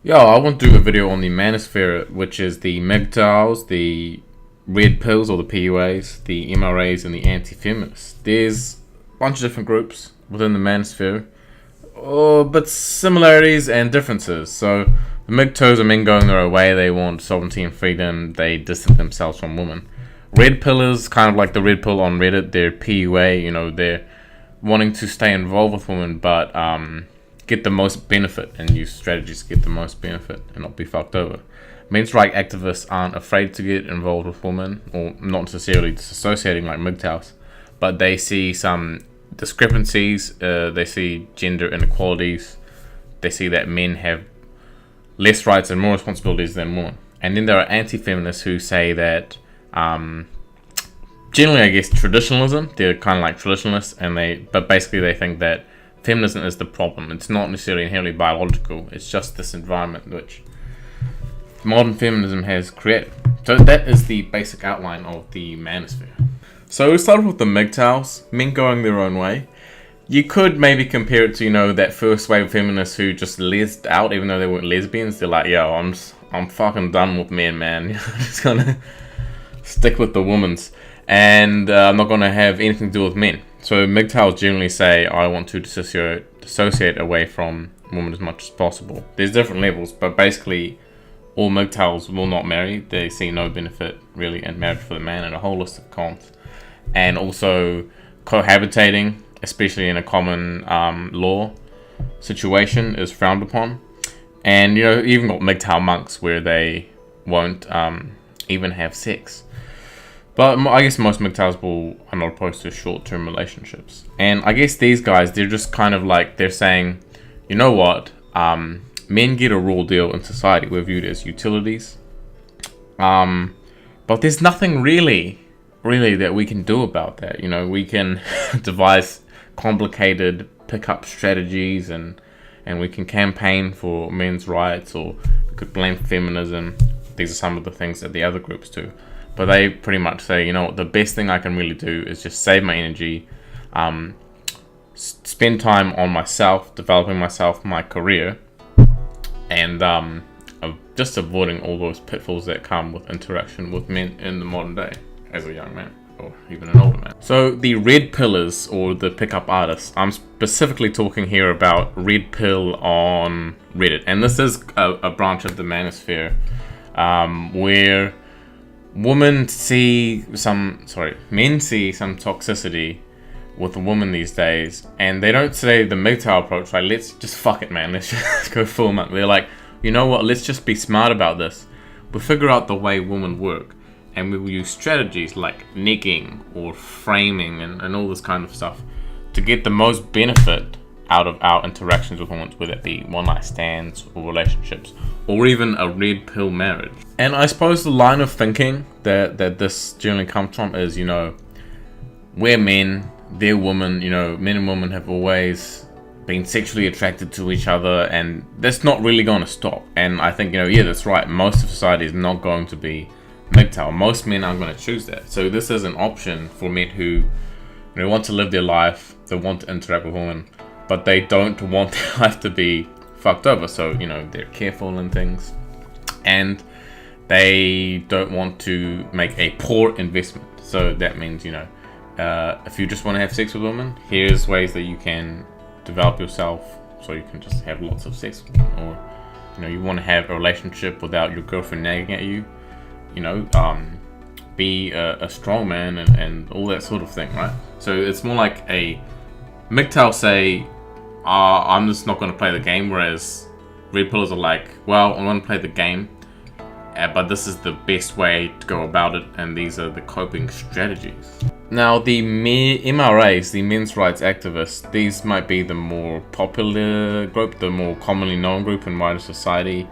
Yeah, I want to do a video on the Manosphere, which is the MGTOWs, the red pills or the PUAs, the MRAs, and the Anti-Feminists. There's a bunch of different groups within the Manosphere, but similarities and differences. So the MGTOWs are men going their own way. They want sovereignty and freedom. They distance themselves from women. Red pillars, kind of like the red pill on Reddit, they're PUA. They're wanting to stay involved with women, but get the most benefit and use strategies to get the most benefit and not be fucked over. Men's rights activists aren't afraid to get involved with women, or not necessarily disassociating like MGTOWs, but they see some discrepancies, they see gender inequalities, they see that men have less rights and more responsibilities than women. And then there are anti-feminists who say that generally, I guess, traditionalism, they're kind of like traditionalists, but basically they think that feminism is the problem. It's not necessarily inherently biological. It's just this environment which modern feminism has created. So that is the basic outline of the Manosphere. So we'll start with the MGTOWs, men going their own way. You could maybe compare it to, that first wave of feminists who just lesed out, even though they weren't lesbians. They're like, yo, I'm fucking done with men, man. I'm just gonna stick with the womans, and I'm not gonna have anything to do with men. So MGTOWs generally say, I want to dissociate away from women as much as possible. There's different levels, but basically all MGTOWs will not marry. They see no benefit really in marriage for the man, and a whole list of cons. And also cohabitating, especially in a common law situation, is frowned upon. And you even got MGTOW monks where they won't even have sex. But I guess most MGTOWs are not opposed to short-term relationships. And I guess these guys, they're just kind of like, they're saying, you know what, men get a raw deal in society. We're viewed as utilities. But there's nothing really that we can do about that. We can devise complicated pickup strategies and we can campaign for men's rights, or we could blame feminism. These are some of the things that the other groups do. But they pretty much say, the best thing I can really do is just save my energy, spend time on myself, developing myself, my career, and just avoiding all those pitfalls that come with interaction with men in the modern day as a young man, or even an older man. So the red pillars, or the pickup artists, I'm specifically talking here about red pill on Reddit. And this is a branch of the Manosphere where men see some toxicity with a woman these days, and they don't say the MGTOW approach, like, let's just fuck it, man, let's just go full monk. They're like, you know what, let's just be smart about this. We'll figure out the way women work, and we will use strategies like negging or framing and all this kind of stuff to get the most benefit out of our interactions with women, whether it be one-night stands or relationships, or even a red pill marriage. And I suppose the line of thinking that this generally comes from is, we're men, they're women. Men and women have always been sexually attracted to each other, and that's not really going to stop. And I think, that's right. Most of society is not going to be MGTOW. Most men aren't going to choose that. So this is an option for men who want to live their life, they want to interact with women, but they don't want their life to be fucked over. So, they're careful in things, and they don't want to make a poor investment. So that means, if you just want to have sex with women, here's ways that you can develop yourself so you can just have lots of sex with them. Or, you want to have a relationship without your girlfriend nagging at you, be a strong man and all that sort of thing, right? So it's more like a MGTOW say, I'm just not going to play the game, whereas red pillars are like, well, I'm going to play the game, but this is the best way to go about it, and these are the coping strategies. Now, the MRAs, the men's rights activists, these might be the more popular group, the more commonly known group in wider society.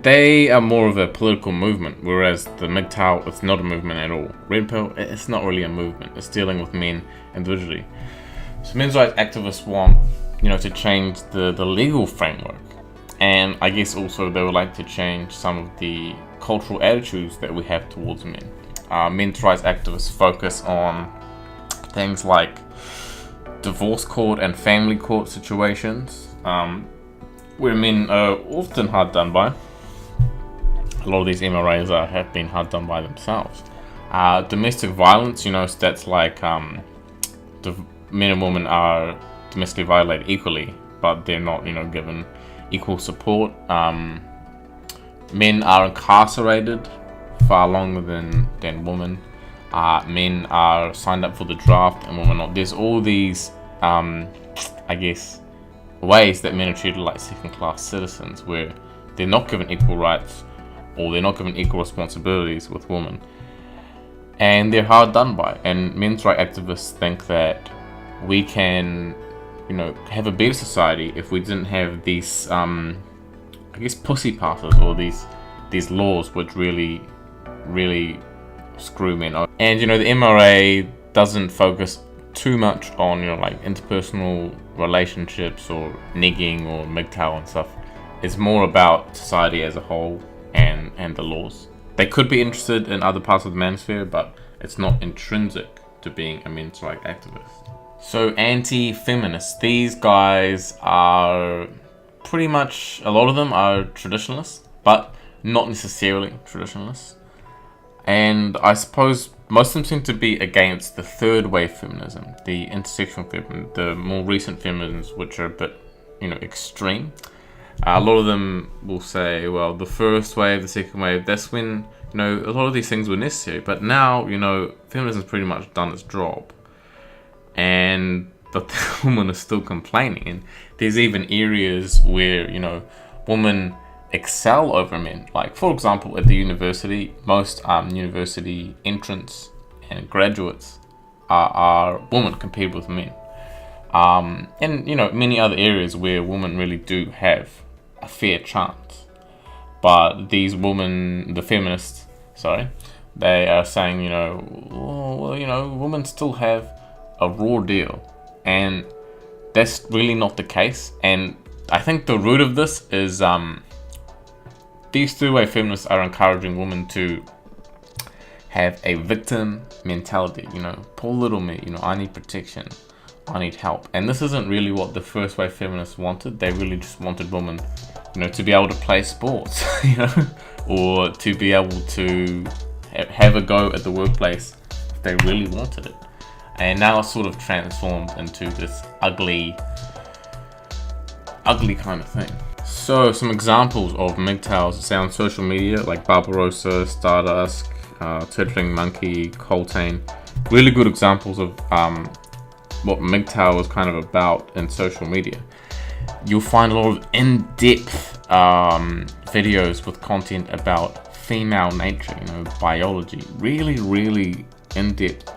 They are more of a political movement, whereas the MGTOW, it's not a movement at all. Red pill, it's not really a movement. It's dealing with men individually. So men's rights activists want, to change the legal framework. And I guess also they would like to change some of the cultural attitudes that we have towards men. Men's rights activists focus on things like divorce court and family court situations, where men are often hard done by. A lot of these MRAs have been hard done by themselves. Domestic violence, stats like the men and women are domestically violated equally, but they're not, given equal support. Men are incarcerated far longer than women. Men are signed up for the draft and women not. There's all these, ways that men are treated like second-class citizens, where they're not given equal rights or they're not given equal responsibilities with women, and they're hard done by. And men's rights activists think that we can, have a better society if we didn't have these, pussy passes or these laws which really screw men over. And the MRA doesn't focus too much on interpersonal relationships or negging or MGTOW and stuff. It's more about society as a whole and the laws. They could be interested in other parts of the manosphere, but it's not intrinsic to being a men's rights activist. So anti-feminists, these guys are pretty much, a lot of them are traditionalists, but not necessarily traditionalists. And I suppose most of them seem to be against the third wave feminism, the intersectional feminism, the more recent feminisms, which are a bit, extreme. A lot of them will say, well, the first wave, the second wave, that's when, a lot of these things were necessary. But now, feminism's pretty much done its job. But the women are still complaining. And there's even areas where, women excel over men. Like, for example, at the university, most university entrants and graduates are women compared with men. And, many other areas where women really do have a fair chance. But these women, the feminists, they are saying, women still have a raw deal. And that's really not the case. And I think the root of this is these two-way feminists are encouraging women to have a victim mentality. Poor little me, I need protection, I need help. And this isn't really what the first wave feminists wanted. They really just wanted women, to be able to play sports, or to be able to have a go at the workplace if they really wanted it. And now it's sort of transformed into this ugly kind of thing. So some examples of MGTOWs say on social media, like Barbarossa, Stardust, Turtling Monkey, Coltane. Really good examples of what MGTOW is kind of about in social media. You'll find a lot of in-depth videos with content about female nature, biology. Really in-depth,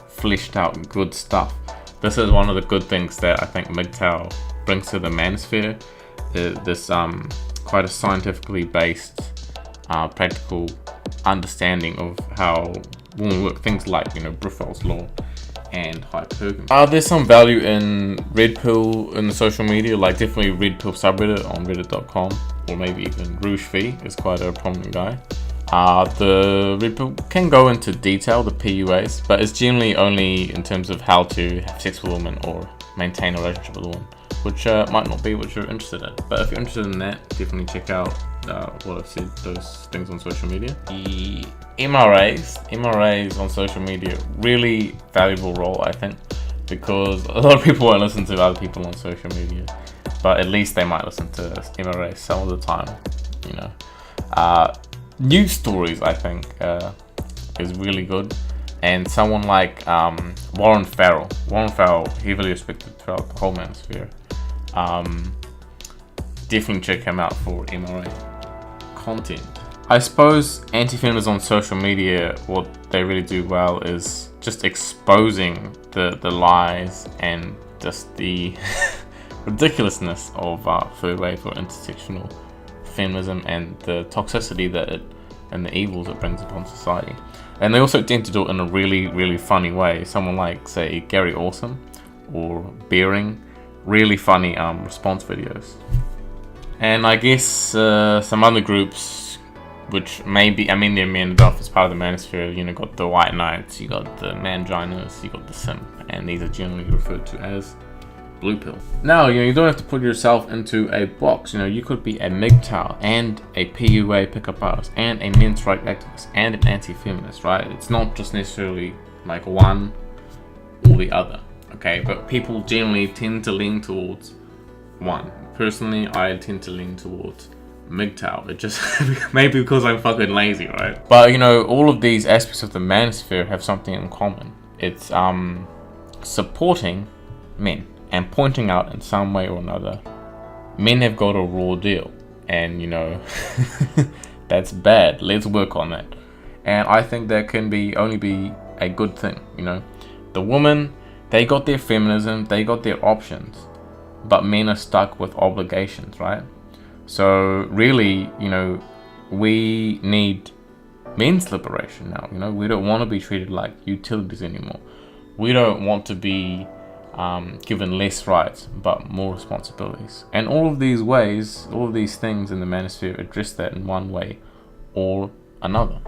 fleshed out good stuff. This is one of the good things that I think MGTOW brings to the manosphere. This quite a scientifically based, practical understanding of how women work. Things like Bruffel's law and hypergamy. There's some value in Red Pill in the social media, like definitely Red Pill subreddit on reddit.com, or maybe even Rouge Fee is quite a prominent guy. The Red Pill can go into detail, the PUAs, but it's generally only in terms of how to have sex with a woman or maintain a relationship with a woman, which might not be what you're interested in. But if you're interested in that, definitely check out what I've said, those things on social media. The MRAs on social media, really valuable role, I think, because a lot of people won't listen to other people on social media, but at least they might listen to MRAs some of the time. News stories, I think, is really good. And someone like Warren Farrell, heavily respected throughout the whole manosphere. Definitely check him out for MRA content. I suppose anti-feminists on social media, what they really do well is just exposing the lies and just the ridiculousness of third wave or intersectional feminism and the toxicity that it and the evils it brings upon society. And they also tend to do it in a really funny way. Someone like, say, Gary Awesome or Bearing, really funny response videos. And I guess some other groups, which maybe, they're men enough as part of the manosphere. Got the White Knights, you got the Manginas, you got the Simp, and these are generally referred to as blue pill. Now, you don't have to put yourself into a box. You could be a MGTOW and a PUA pickup artist and a men's rights activist and an anti-feminist, right? It's not just necessarily like one or the other, okay? But people generally tend to lean towards one. Personally, I tend to lean towards MGTOW. It just maybe because I'm fucking lazy, right? But all of these aspects of the manosphere have something in common. It's supporting men and pointing out in some way or another men have got a raw deal, and that's bad. Let's work on that. And I think that can only be a good thing. The women, they got their feminism, they got their options, but men are stuck with obligations, right? So really, we need men's liberation now. We don't want to be treated like utilities anymore. We don't want to be given less rights but more responsibilities. And all of these ways, all of these things in the manosphere address that in one way or another.